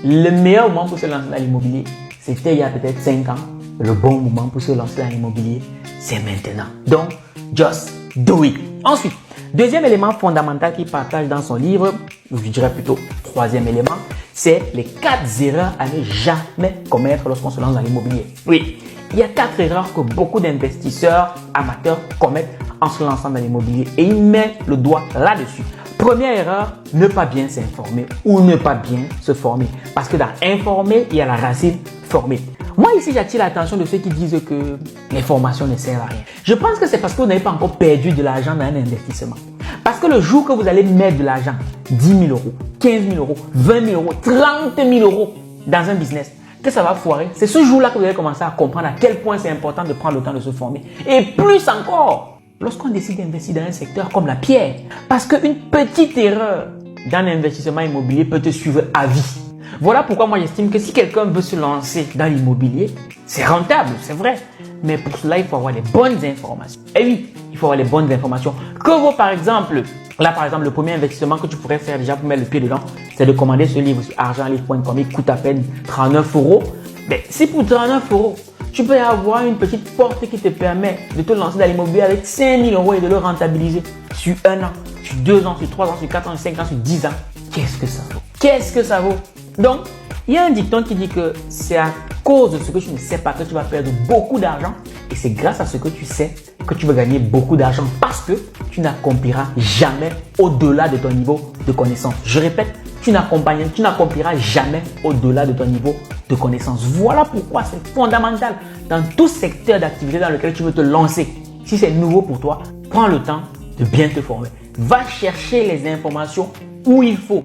Le meilleur moment pour se lancer dans l'immobilier, c'était il y a peut-être 5 ans. Le bon moment pour se lancer dans l'immobilier, c'est maintenant. Donc, just do it. Ensuite, deuxième élément fondamental qu'il partage dans son livre, ou je dirais plutôt troisième élément, c'est les 4 erreurs à ne jamais commettre lorsqu'on se lance dans l'immobilier. Oui, il y a 4 erreurs que beaucoup d'investisseurs amateurs commettent en se lançant dans l'immobilier et ils mettent le doigt là-dessus. Première erreur, ne pas bien s'informer ou ne pas bien se former. Parce que dans informer, il y a la racine former. Moi ici, j'attire l'attention de ceux qui disent que l'information ne sert à rien. Je pense que c'est parce que vous n'avez pas encore perdu de l'argent dans un investissement. Parce que le jour que vous allez mettre de l'argent, 10 000 euros, 15 000 euros, 20 000 euros, 30 000 euros dans un business, que ça va foirer, c'est ce jour-là que vous allez commencer à comprendre à quel point c'est important de prendre le temps de se former. Et plus encore, lorsqu'on décide d'investir dans un secteur comme la pierre, parce qu'une petite erreur dans l'investissement immobilier peut te suivre à vie. Voilà pourquoi moi j'estime que si quelqu'un veut se lancer dans l'immobilier, c'est rentable, c'est vrai. Mais pour cela, il faut avoir les bonnes informations. Et oui, il faut avoir les bonnes informations. Que vaut par exemple, le premier investissement que tu pourrais faire déjà pour mettre le pied dedans, c'est de commander ce livre sur argentlivre.com. Il coûte à peine 39 euros. Mais si pour 39 euros, tu peux avoir une petite porte qui te permet de te lancer dans l'immobilier avec 5 000 euros et de le rentabiliser sur 1 an, sur 2 ans, sur 3 ans, sur 4 ans, sur 5 ans, sur 10 ans. Qu'est-ce que ça vaut? Qu'est-ce que ça vaut? Donc, il y a un dicton qui dit que c'est à cause de ce que tu ne sais pas que tu vas perdre beaucoup d'argent et c'est grâce à ce que tu sais que tu vas gagner beaucoup d'argent parce que tu n'accompliras jamais au-delà de ton niveau de connaissance. Je répète, tu n'accompliras jamais au-delà de ton niveau de connaissance. Voilà pourquoi c'est fondamental dans tout secteur d'activité dans lequel tu veux te lancer. Si c'est nouveau pour toi, prends le temps de bien te former. Va chercher les informations où il faut.